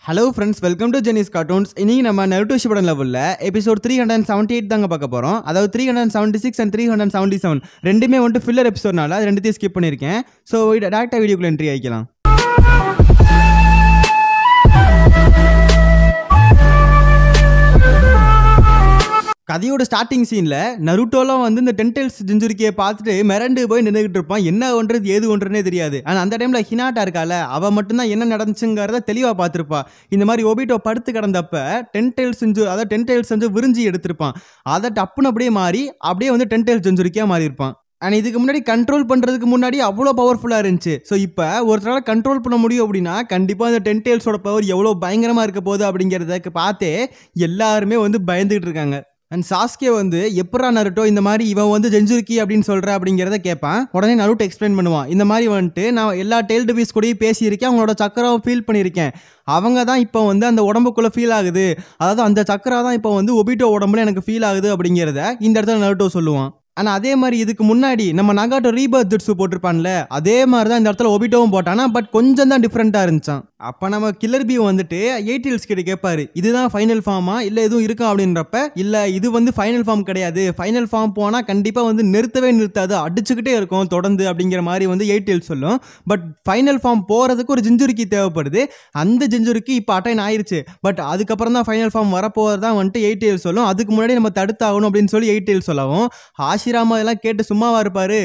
Hello friends, welcome to ஜெனிஸ் cartoons. இன்னைக்கு நம்ம நருட்டோ ஷிபுடன் லெவலில் எபிசோட் 378 தாங்க பார்க்க போகிறோம். அதாவது 376 அண்ட் 377 ரெண்டுமே வந்துட்டு ஃபில்லர் எபிசோட்னால அது ரெண்டுத்தையும் ஸ்கிப் பண்ணியிருக்கேன். ஸோ டேரக்டாக வீடியோக்குள்ள என்ட்ரி ஆகிக்கலாம். கதையோட ஸ்டார்டிங் சீன்ல நருட்டோலாம் வந்து இந்த டென்டெயில்ஸ் ஜிஞ்சுரிக்கியை பார்த்துட்டு மிரண்டு போய் நின்றுகிட்டு இருப்பான். என்ன ஒன்றது ஏது ஒன்றுனே தெரியாது. ஆனால் அந்த டைம்ல ஹினாட்டா இருக்கால, அவ மட்டும்தான் என்ன நடந்துச்சுங்கிறத தெளிவாக பார்த்துருப்பா. இந்த மாதிரி ஒபிட்டோ படுத்து கிடந்தப்ப டென்டெயில்ஸ் வந்து விரிஞ்சி எடுத்திருப்பான். அதை டப்புன்னு அப்படியே மாறி அப்படியே வந்து டென்டெயில்ஸ் ஜிஞ்சுரிக்கியா மாறி இருப்பான். அண்ட் இதுக்கு முன்னாடி கண்ட்ரோல் பண்ணுறதுக்கு முன்னாடி அவ்வளோ பவர்ஃபுல்லாக இருந்துச்சு. ஸோ இப்போ ஒருத்தரால் கண்ட்ரோல் பண்ண முடியும் அப்படின்னா கண்டிப்பாக அந்த டென்டெயில்ஸோட பவர் எவ்வளோ பயங்கரமாக இருக்க போகுது அப்படிங்கிறத பார்த்தே எல்லாருமே வந்து பயந்துகிட்டு இருக்காங்க. அண்ட் சாஸ்கே வந்து எப்பரா நருட்டோ இந்த மாதிரி இவன் வந்து ஜெஞ்சுரிக்கி அப்படின்னு சொல்கிற அப்படிங்கிறத கேட்பான். உடனே நருட்டோ எக்ஸ்பிளைன் பண்ணுவான். இந்த மாதிரி வந்துட்டு நான் எல்லா டெய்ல்டு பீஸ் கூடயும் பேசியிருக்கேன், அவங்களோட சக்கராவை ஃபீல் பண்ணியிருக்கேன். அவங்க தான் இப்போ வந்து அந்த உடம்புக்குள்ளே ஃபீல் ஆகுது, அதாவது அந்த சக்கரா தான் இப்போ வந்து ஒபிட்டோ உடம்புல எனக்கு ஃபீல் ஆகுது அப்படிங்கிறத இந்த இடத்துல நருட்டோ சொல்லுவான். ஆனால் அதே மாதிரி இதுக்கு முன்னாடி நம்ம நகாட்டோ ரீபர்த் ஜுட்ஸு போட்டிருப்பான்ல, அதே மாதிரி தான் இந்த இடத்துல ஒபிட்டோவும் போட்டானா, பட் கொஞ்சம் தான் டிஃப்ரெண்ட்டாக இருந்துச்சான். அப்போ நம்ம கில்லர் பி வந்துட்டு எயிட்டில்ஸ் கிட்ட கேட்பாரு, இதுதான் ஃபைனல் ஃபார்மா இல்லை எதுவும் இருக்கா அப்படின்றப்ப, இல்லை இது வந்து ஃபைனல் ஃபார்ம் கிடையாது, ஃபைனல் ஃபார்ம் போனால் கண்டிப்பாக வந்து நிறுத்தாது, அடிச்சுக்கிட்டே இருக்கும் தொடர்ந்து அப்படிங்கிற மாதிரி வந்து எயிட்டில்ஸ் சொல்லும். பட் ஃபைனல் ஃபார்ம் போகிறதுக்கு ஒரு ஜிஞ்சுரிக்கி தேவைப்படுது. அந்த ஜிஞ்சுரிக்கி இப்போ அட்டைன் ஆயிடுச்சு. பட் அதுக்கப்புறம் தான் ஃபைனல் ஃபார்ம் வரப்போகிறதான் வந்துட்டு எயிட்டில்ஸ் சொல்லும். அதுக்கு முன்னாடி நம்ம தடுத்தாகணும் அப்படின்னு சொல்லி எயிட்டில்ஸ் சொல்லவும், ஆஷிராமா இதெல்லாம் கேட்டு சும்மாவா இருப்பாரு,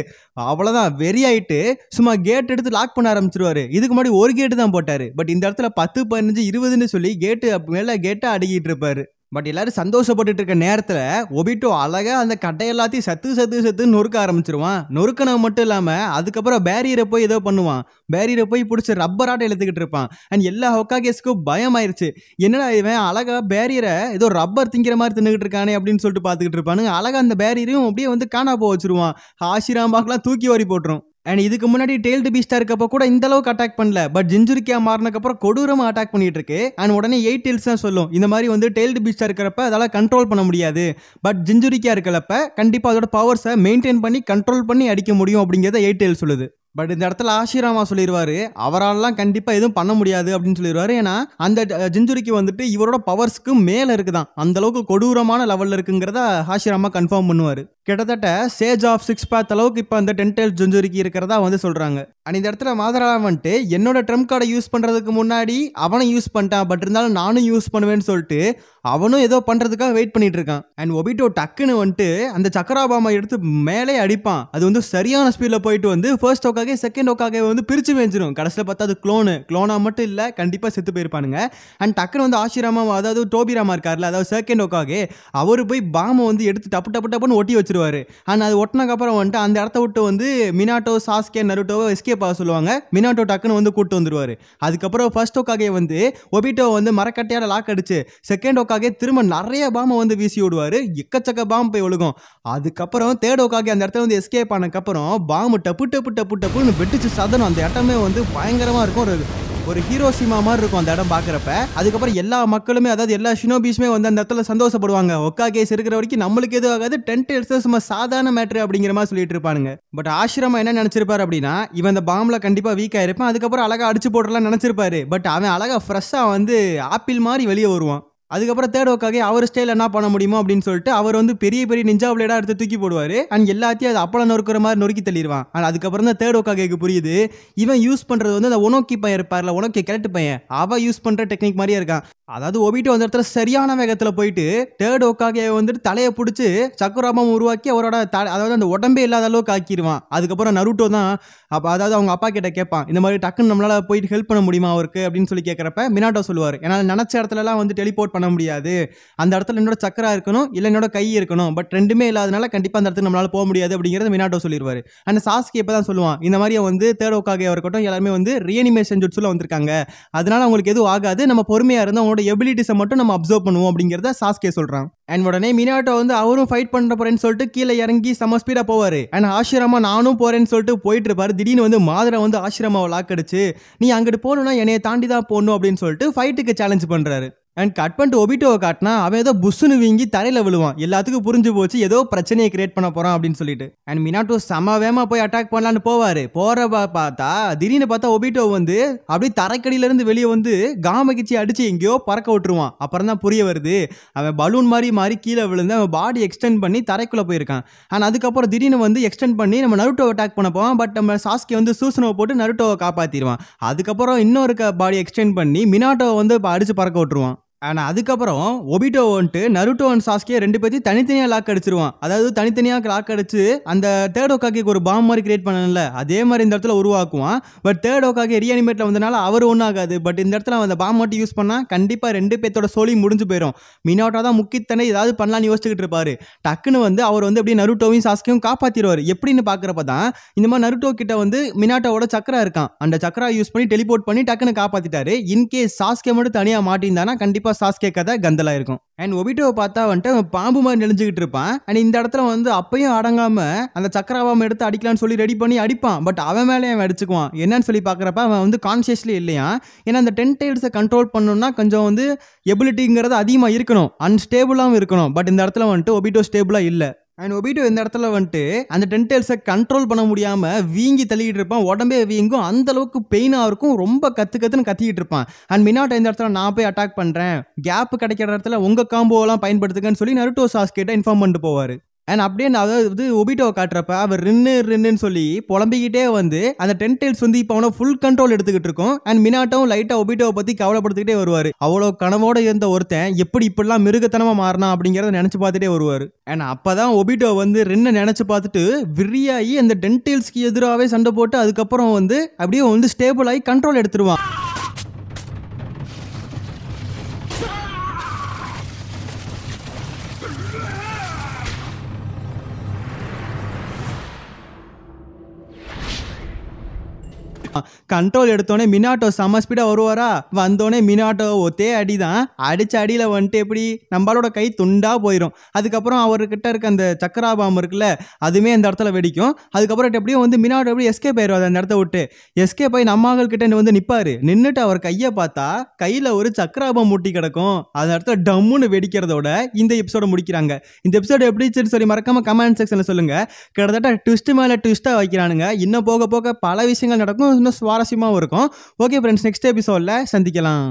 அவ்வளோதான் வெறி ஆயிட்டு சும்மா கேட் எடுத்து லாக் பண்ண ஆரம்பிச்சிருவாரு. இதுக்கு முன்னாடி ஒரு கேட்டு தான் போட்டாரு. பட் இந்த இடத்துல 10, 15, 20ன்னு சொல்லி கேட்டு மேலே கேட்டை அடக்கிட்டு இருப்பாரு. பட் எல்லாரும் சந்தோஷப்பட்டு இருக்க நேரத்தில் ஒபிட்டோ அழகா அந்த கட்டை எல்லாத்தையும் சத்து நொறுக்க ஆரம்பிச்சிருவான். நொறுக்கணும் மட்டும் இல்லாமல் அதுக்கப்புறம் பேரியரை போய் ஏதோ பண்ணுவான். பேரியரை போய் பிடிச்சி ரப்பராட்ட எழுத்துக்கிட்டு இருப்பான். அண்ட் எல்லா ஹொக்காகேஸ்க்கும் பயம் ஆயிடுச்சு. என்னடா இவன் அழகா பேரியரை ஏதோ ரப்பர் திங்கிற மாதிரி தின்னுக்கிட்டு இருக்கானே அப்படின்னு சொல்லிட்டு பார்த்துக்கிட்டு இருப்பானுங்க. அழகா அந்த பேரியரையும் அப்படியே வந்து காணா போக வச்சிருவான். ஆஷிராமாக்கெல்லாம் தூக்கி வாரி போட்டுரும். அண்ட் இதுக்கு முன்னாடி டெய்ல்டு பீஸ்டா இருக்கப்போ கூட இந்த அளவுக்கு அட்டாக் பண்ணல. பட் ஜிஞ்சுரிக்கியா மாறினக்கப்புறம் கொடூரமாக அட்டாக் பண்ணிட்டு இருக்கு. அண்ட் உடனே எயிட்டில்ஸ் தான் சொல்லும், இந்த மாதிரி வந்து டெய்ல்டு பீஸ்டா இருக்கிறப்ப அதெல்லாம் கண்ட்ரோல் பண்ண முடியாது, பட் ஜிஞ்சுரிக்கியா இருக்கிறப்ப கண்டிப்பாக அதோட பவர்ஸை மெயின்டைன் பண்ணி கண்ட்ரோல் பண்ணி அடிக்க முடியும் அப்படிங்கிறத எயிட்டில் சொல்லுது. பட் இந்த இடத்துல ஆஷிராமா சொல்லிடுவாரு, அவரால்லாம் கண்டிப்பாக எதுவும் பண்ண முடியாது அப்படின்னு சொல்லிடுவாரு. ஏன்னா அந்த ஜிஞ்சுரிக்கு வந்துட்டு இவரோட பவர்ஸ்க்கு மேலே இருக்குதான், அந்த அளவுக்கு கொடூரமான லெவலில் இருக்குங்கிறத ஆஷிராமா கன்ஃபார்ம் பண்ணுவார். கிட்டத்தட்ட சேஜ் ஆஃப் 6 பாத் அளவுக்கு இப்போ அந்த டென்டெயில் ஜிஞ்சுரிக்கு இருக்கிறதா வந்து சொல்கிறாங்க. அண்ட் இந்த இடத்துல மாதரா வந்துட்டு என்னோட ட்ரம்ப் கார்டை யூஸ் பண்ணுறதுக்கு முன்னாடி அவனை யூஸ் பண்ணிட்டான், பட் இருந்தாலும் நானும் யூஸ் பண்ணுவேன்னு சொல்லிட்டு அவனும் ஏதோ பண்ணுறதுக்காக வெயிட் பண்ணிட்டு இருக்கான். அண்ட் ஒபிட்டோ டக்குன்னு வந்துட்டு அந்த சக்கராபாமா எடுத்து மேலே அடிப்பான். அது வந்து சரியான ஸ்பீடில் போயிட்டு வந்து ஃபர்ஸ்ட் ஓக்காக செகண்ட் ஓக்காக வந்து பிரித்து வெஞ்சிடும். கடைசியில் பார்த்தா அது க்ளோனாக மட்டும் இல்லை, கண்டிப்பாக செத்து போயிருப்பானுங்க. அண்ட் டக்குன்னு வந்து ஆஷிராமா, அதாவது டோபிராமா இருக்கார்ல, அதாவது செகண்ட் ஓக்காக அவர் போய் பாமை வந்து எடுத்து டப்புன்னு ஒட்டி வச்சிருவாரு. அண்ட் அது ஒட்டினக்கப்புறம் வந்துட்டு அந்த இடத்த விட்டு வந்து மினாட்டோ, சாஸ்கே, நருட்டோவை எஸ்கேப் ஆக சொல்லுவாங்க. மினாட்டோ டக்குன்னு வந்து கூட்டு வந்துருவாரு. அதுக்கப்புறம் ஃபர்ஸ்ட் ஓக்காக வந்து ஒபிட்டோ வந்து மரக்கட்டையால் லாக் அடிச்சு செகண்ட் ஓக்காக திரும்ப நிறைய பாம்பை வந்து வீசி விடுவாரு. எக்கச்சக்க பாம்பு போய் ஒழுகும். அதுக்கப்புறம் தேர்ட் ஓக்காக அந்த இடத்துல வந்து எஸ்கேப் ஆனதுக்கப்புறம் பாம்பு டப்புன்னு வெட்டிச்சு சதனம். அந்த இடமே வந்து பயங்கரமா இருக்கும், ஒரு ஹீரோஷிமா மாதிரி இருக்கும் அந்த இடம் பார்க்குறப்ப. அதுக்கப்புறம் எல்லா மக்களுமே, அதாவது எல்லா ஷினோபீஸுமே வந்து அந்த இடத்துல சந்தோஷப்படுவாங்க. ஒக்காகேஸ் இருக்கிற வரைக்கும் நம்மளுக்கு எதுவும் ஆகாது, டென்டெயில்ஸ் சும்மா சாதாரண மேட்ரு அப்படிங்கிற மாதிரி சொல்லிட்டு இருப்பானுங்க. பட் ஆஷிராமா என்ன நினச்சிருப்பாரு அப்படின்னா, இவன் அந்த பாம்பில் கண்டிப்பாக வீக் ஆயிருப்பான், அதுக்கப்புறம் அழகாக அடிச்சு போட்டுலாம் நினச்சிருப்பாரு. பட் அவன் அழகாக ஃப்ரெஷ்ஷாக வந்து ஆப்பிள் மாதிரி வெளியே வருவான். அதுக்கப்புறம் தேர்ட் ஓக்காக அவர் ஸ்டைல் என்ன பண்ண முடியுமோ அப்படின்னு சொல்லிட்டு அவர் வந்து பெரிய நிஞ்சா பிளேடாக எடுத்து தூக்கி போடுவார். அண்ட் எல்லாத்தையும் அது அப்பளம் நொறுக்கிற மாதிரி நொறுக்கி தள்ளிடுவான். அண்ட் அதுக்கப்புறம் தான் தேர்ட் ஓக்காக புரியுது, இவன் யூஸ் பண்ணுறது வந்து அந்த ஒனோக்கி பையன் இருப்பார்ல, ஒனோக்கி கிழட்டு பையன், அவன் யூஸ் பண்ணுற டெக்னிக் மாதிரியே இருக்கான். அதாவது ஒபிட்டோ அந்த இடத்துல சரியான வேகத்தில் போயிட்டு தேர்ட் ஓக்காக வந்துட்டு தலையை பிடிச்சி சக்கராபாம் உருவாக்கி அவரோட அதாவது அந்த உடம்பே இல்லாத அளவுக்கு ஆக்கிடுவான். அதுக்கப்புறம் நருட்டோ தான் அதாவது அவங்க அப்பா கிட்ட கேட்பான், இந்த மாதிரி டக்குன்னு நம்மளால் போயிட்டு ஹெல்ப் பண்ண முடியுமா அவருக்கு அப்படின்னு சொல்லி கேட்குறப்ப மினாட்டோ சொல்லுவார், என்னால் நினச்ச இடத்துலலாம் வந்து டெலிபோர்ட் பண்ண முடியாது, அந்த இடத்துல என்னோட சக்கரா இருக்கணும் இல்லை என்னோட கை இருக்கணும், பட் ரெண்டுமே இல்லாதனால கண்டிப்பாக அந்த இடத்துக்கு நம்மளால் போக முடியாது அப்படிங்கிறத மினாட்டோ சொல்லிடுவார். அந்த சாஸ்கே இப்போ தான் சொல்லுவான், இந்த மாதிரி வந்து தேர்ட் ஓக்காக இருக்கட்டும் எல்லாருமே வந்து ரீஅனிமேஷன் ஜுட்ஸில் வந்திருக்காங்க, அதனால அவங்களுக்கு எதுவும் ஆகாது, நம்ம பொறுமையாக இருந்தால் எபிலிட்டிஸை மட்டும் நம்ம அப்சர்வ் பண்ணுவோம் அப்படிங்கிறத சாஸ்கே சொல்றான். அண்ட் உடனே மினாட்டோ வந்து அவரும் ஃபைட் பண்ண போறேன்னு சொல்லிட்டு கீழே இறங்கி செம ஸ்பீடா போவாரு. அண்ட் ஆஷிராமா நானும் போறேன்னு சொல்லிட்டு போயிட்டு இருப்பாரு. திடீர்னு வந்து மாதரா வந்து ஆஷிராமாவை லாக் அடிச்சு, நீ அங்கிட்டு போகணும்னா என்னைய தாண்டி தான் போகணும் அப்படின்னு சொல்லிட்டு ஃபைட்டுக்கு சேலஞ்ச் பண்றாரு. அண்ட் கட் பண்ணிட்டு ஒபிட்டோவை காட்டினா அவன் ஏதோ புஷ்ஷுன்னு வீங்கி தரையில விழுவான். எல்லாத்துக்கும் புரிஞ்சு போச்சு ஏதோ பிரச்சனையை கிரியேட் பண்ண போறான் அப்படின்னு சொல்லிட்டு. அண்ட் மினாட்டோ செம வேகமா போய் அட்டாக் பண்ணலான்னு போவாரு. பார்த்தா திடீர்னு பார்த்தா ஒபிட்டோ வந்து அப்படியே தரைக்கடியில இருந்து வெளியே வந்து காமகிச்சி அடிச்சு எங்கேயோ பறக்க விட்டுருவான். அப்புறம் தான் புரிய வருது அவன் பலூன் மாதிரி கீழே விழுந்து அவன் பாடி எக்ஸ்டெண்ட் பண்ணி தரைக்குள்ள போயிருக்கான். ஆனால் அதுக்கப்புறம் திடீர்னு வந்து எக்ஸ்டெண்ட் பண்ணி நம்ம நருட்டோவை அட்டாக் பண்ண போவான். பட் நம்ம சாஸ்கே வந்து சூசனோவை போட்டு நருட்டோவை காப்பாத்திடுவான். அதுக்கப்புறம் இன்னொரு பாடி எக்ஸ்டெண்ட் பண்ணி மினாட்டோவை வந்து அடிச்சு பறக்க விட்டுருவான். ஆனா அதுக்கப்புறம் ஒபிட்டோ வந்துட்டு நருட்டோ அண்ட் சாஸ்கே ரெண்டு பேத்தையும் தனித்தனியா லாக் அடிச்சிருவான். அதாவது தனித்தனியா லாக் அடிச்சு அந்த தேர்ட் ஹோக்காகேக்கு ஒரு பாம் மாதிரி கிரியேட் பண்ணல அதே மாதிரி இந்த இடத்துல உருவாக்குவான். பட் தேர்ட் ஹோக்காகே ரீஅனிமேட்ல வந்தனால அவர் ஒன்றும் ஆகாது. பட் இந்த இடத்துல அந்த பாம் மட்டும் யூஸ் பண்ணா கண்டிப்பா ரெண்டு பேத்தோட சோலி முடிஞ்சு போயிடும். மினாட்டோ தான் முக்கியத்தனை ஏதாவது பண்ணலான்னு யோசிச்சுக்கிட்டு இருப்பாரு. டக்குன்னு வந்து அவர் வந்து அப்படியே நருட்டோவையும் சாஸ்கேயும் காப்பாத்திடுவார். எப்படின்னு பாக்குறப்ப தான் இந்த மாதிரி நருட்டோ கிட்ட வந்து மினாட்டோவோட சக்கரா இருக்கான். அந்த சக்கரா யூஸ் பண்ணி டெலிபோர்ட் பண்ணி டக்குன்னு காப்பாத்திட்டாரு. இன்கேஸ் சாஸ்கே மட்டும் தனியா மாட்டிருந்தானா கண்டிப்பா சாஸ்கே கதை கந்தலா இருக்கும். அண்ட் ஒபிட்டோவை பார்த்தா வந்துட்டு பாம்பு மாதிரி நெளிஞ்சுக்கிட்டு இருப்பான். அண்ட் இந்த இடத்துல வந்து அப்பயும் அடங்காம அந்த சக்கராவாம எடுத்து அடிக்கலாம்னு சொல்லி ரெடி பண்ணி அடிப்பான். பட் அவன் மேலே அவன் அடிச்சுக்குவான். என்னன்னு சொல்லி பார்க்குறப்ப அவன் வந்து கான்சியஸ்லி இல்லையா. ஏன்னா அந்த 10 டைல்ஸை கண்ட்ரோல் பண்ணணும்னா கொஞ்சம் வந்து எபிலிட்டிங்கிறது அதிகமாக இருக்கணும், அன்ஸ்டேபிளாகவும் இருக்கணும். பட் இந்த இடத்துல வந்துட்டு ஒபிட்டோ ஸ்டேபிளாக இல்லை. அண்ட் ஒபிட்டோ இந்த இடத்துல வந்துட்டு அந்த 10 டைல்ஸை கண்ட்ரோல் பண்ண முடியாம வீங்கி தள்ளிக்கிட்டு இருப்பான். உடம்பே வீங்கும், அந்த அளவுக்கு பெயினாக இருக்கும், ரொம்ப கத்துன்னு கத்திக்கிட்டு இருப்பான். அண்ட் மினாட்டோ இந்த இடத்துல நான் போய் அட்டாக் பண்றேன், கேப் கிடைக்கிற இடத்துல உங்க காம்போவெல்லாம் பயன்படுத்துக்கன்னு சொல்லி நருட்டோ சாஸ்கேட்ட இன்ஃபார்ம் பண்ணிட்டு போவாரு. அண்ட் அப்படியே அதாவது ஒபிட்டோவை காட்டுறப்ப அவர் ரின்னு சொல்லி புலம்பிக்கிட்டே வந்து அந்த 10 டைல்ஸ் வந்து இப்போ அவனை ஃபுல் கண்ட்ரோல் எடுத்துக்கிட்டு இருக்கும். அண்ட் மினாட்டோவும் லைட்டாக ஒபிட்டோவை பற்றி கவலைப்படுத்திக்கிட்டே வருவார். அவ்வளோ கனவோட இருந்த ஒருத்தன் எப்படி இப்படிலாம் மிருகத்தனமாக மாறினா அப்படிங்கிறத நினச்சி பார்த்துட்டே வருவார். அண்ட் அப்போ தான் ஒபிட்டோ வந்து ரின்னை நினச்சி பார்த்துட்டு விரியாகி அந்த 10 டைல்ஸ்க்கு எதிராகவே சண்டை போட்டு அதுக்கப்புறம் வந்து அப்படியே வந்து ஸ்டேபிள் ஆகி கண்ட்ரோல் எடுத்துருவான். கண்ட்ரோல் எடுத்தோடனே மினாட்டோ செம ஸ்பீடா வருவாரா. வந்தோடனே மினாட்டோ ஒத்தே அடிதான். அடிச்ச அடியில வந்துட்டு எப்படி நம்மளோட கை துண்டா போயிடும். அதுக்கப்புறம் அவர்கிட்ட இருக்க அந்த சக்கரா பாம் இருக்குல்ல அதுவுமே அந்த இடத்துல வெடிக்கும். அதுக்கப்புறம் எப்படியும் வந்து மினாட்டோ எப்படி எஸ்கேப் ஆயிடுவார் அந்த இடத்த விட்டு. எஸ்கேப் ஆகி நம்மாக்கள் கிட்ட வந்து நிப்பாரு. நின்றுட்டு அவர் கையை பார்த்தா கையில ஒரு சக்கரா பாம் முட்டி கிடக்கும். அந்த இடத்துல டம்முன்னு வெடிக்கிறதோட இந்த எபிசோட முடிக்கிறாங்க. இந்த எபிசோடு எப்படி சொல்லி மறக்காம கமெண்ட் செக்ஷன்ல சொல்லுங்க. கிட்டத்தட்ட ட்விஸ்ட் மேல ட்விஸ்டா வைக்கிறானுங்க. இன்னும் போக போக பல விஷயங்கள் நடக்கும், இன்னும் சுவாரஸ்யமாகவும் இருக்கும். ஓகே ஃப்ரெண்ட்ஸ், நெக்ஸ்ட் எபிசோட்ல சந்திக்கலாம்.